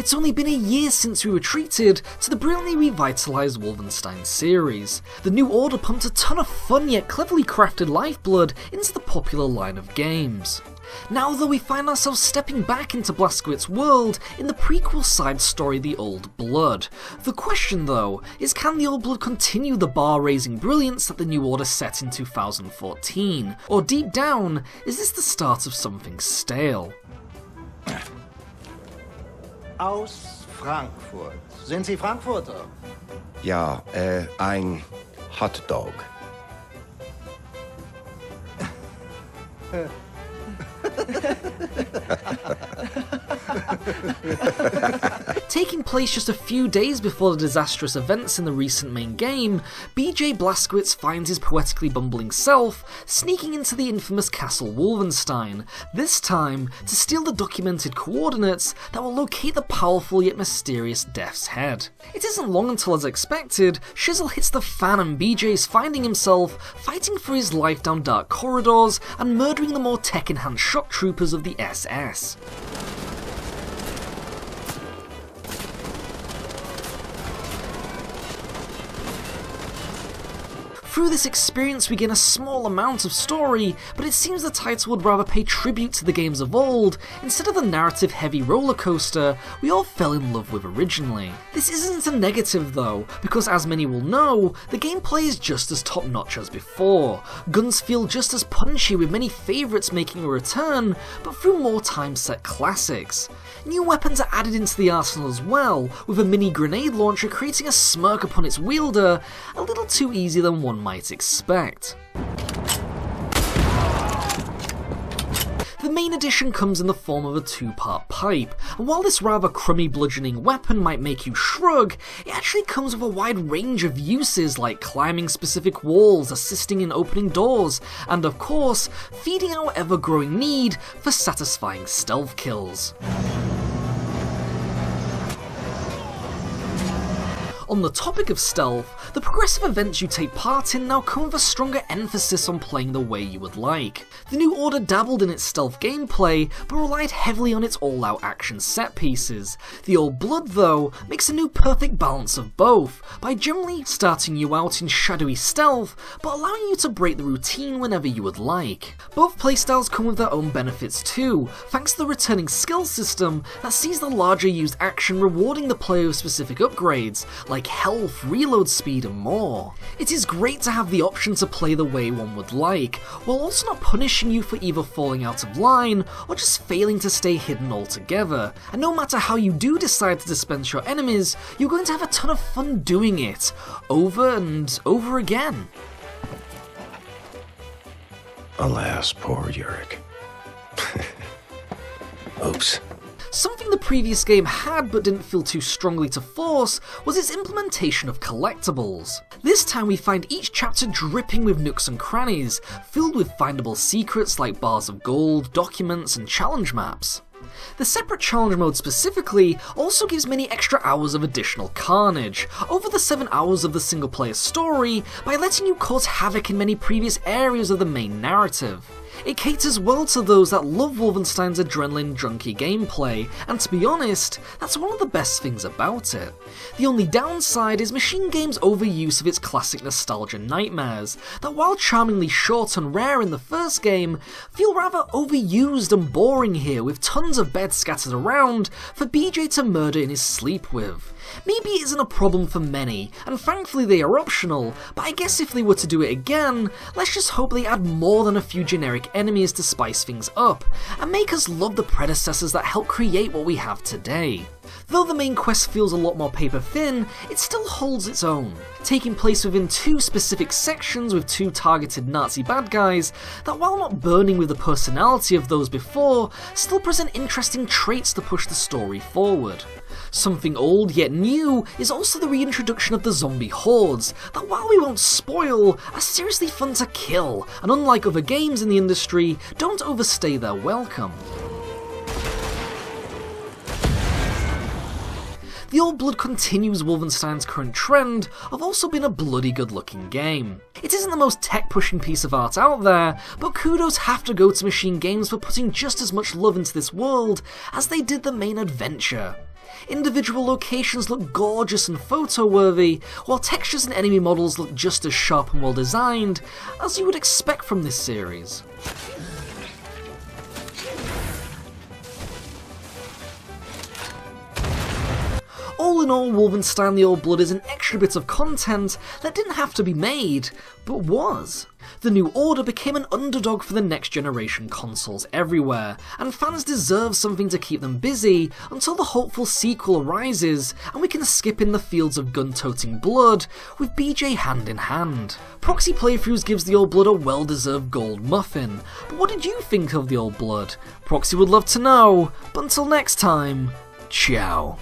It's only been a year since we were treated to the brilliantly revitalised Wolfenstein series. The New Order pumped a ton of fun yet cleverly crafted lifeblood into the popular line of games. Now though, we find ourselves stepping back into Blazkowicz's world in the prequel side story The Old Blood. The question though is, can The Old Blood continue the bar-raising brilliance that the New Order set in 2014? Or deep down, is this the start of something stale? Aus Frankfurt. Sind Sie Frankfurter? Ja, ein Hotdog. Taking place just a few days before the disastrous events in the recent main game, BJ Blazkowicz finds his poetically bumbling self sneaking into the infamous castle Wolfenstein, this time to steal the documented coordinates that will locate the powerful yet mysterious Death's Head. It isn't long until, as expected, shizzle hits the fan and BJ's finding himself fighting for his life down dark corridors and murdering the more tech-enhanced shock troopers of the SS. Through this experience we gain a small amount of story, but it seems the title would rather pay tribute to the games of old, instead of the narrative-heavy rollercoaster we all fell in love with originally. This isn't a negative though, because as many will know, the gameplay is just as top-notch as before. Guns feel just as punchy, with many favourites making a return, but through more time-set classics. New weapons are added into the arsenal as well, with a mini grenade launcher creating a smirk upon its wielder, a little too easy than one might expect. The main addition comes in the form of a two-part pipe, and while this rather crummy bludgeoning weapon might make you shrug, it actually comes with a wide range of uses like climbing specific walls, assisting in opening doors, and of course, feeding our ever-growing need for satisfying stealth kills. On the topic of stealth, the progressive events you take part in now come with a stronger emphasis on playing the way you would like. The New Order dabbled in its stealth gameplay, but relied heavily on its all-out action set pieces. The Old Blood, though, makes a new perfect balance of both, by generally starting you out in shadowy stealth, but allowing you to break the routine whenever you would like. Both playstyles come with their own benefits too, thanks to the returning skill system that sees the larger used action rewarding the player with specific upgrades, like health, reload speed and more. It is great to have the option to play the way one would like, while also not punishing you for either falling out of line or just failing to stay hidden altogether, and no matter how you do decide to dispense your enemies, you're going to have a ton of fun doing it, over and over again. Alas, poor Yurik. Oops. Something the previous game had but didn't feel too strongly to force was its implementation of collectibles. This time we find each chapter dripping with nooks and crannies, filled with findable secrets like bars of gold, documents and challenge maps. The separate challenge mode specifically also gives many extra hours of additional carnage, over the 7 hours of the single player story, by letting you cause havoc in many previous areas of the main narrative. It caters well to those that love Wolfenstein's adrenaline junkie gameplay, and to be honest, that's one of the best things about it. The only downside is Machine Game's overuse of its classic nostalgia nightmares, that while charmingly short and rare in the first game, feel rather overused and boring here, with tons of beds scattered around for BJ to murder in his sleep with. Maybe it isn't a problem for many, and thankfully they are optional, but I guess if they were to do it again, let's just hope they add more than a few generic enemies to spice things up, and make us love the predecessors that helped create what we have today. Though the main quest feels a lot more paper thin, it still holds its own, taking place within 2 specific sections with 2 targeted Nazi bad guys that, while not burning with the personality of those before, still present interesting traits to push the story forward. Something old yet new is also the reintroduction of the zombie hordes, that while we won't spoil, are seriously fun to kill, and unlike other games in the industry, don't overstay their welcome. The Old Blood continues Wolfenstein's current trend of also being a bloody good looking game. It isn't the most tech pushing piece of art out there, but kudos have to go to Machine Games for putting just as much love into this world as they did the main adventure. Individual locations look gorgeous and photo-worthy, while textures and enemy models look just as sharp and well designed as you would expect from this series. All in all, Wolfenstein The Old Blood is an extra bit of content that didn't have to be made, but was. The New Order became an underdog for the next generation consoles everywhere, and fans deserve something to keep them busy until the hopeful sequel arises and we can skip in the fields of gun-toting blood with BJ hand in hand. Proxy Playthroughs gives The Old Blood a well-deserved gold muffin, but what did you think of The Old Blood? Proxy would love to know, but until next time, ciao.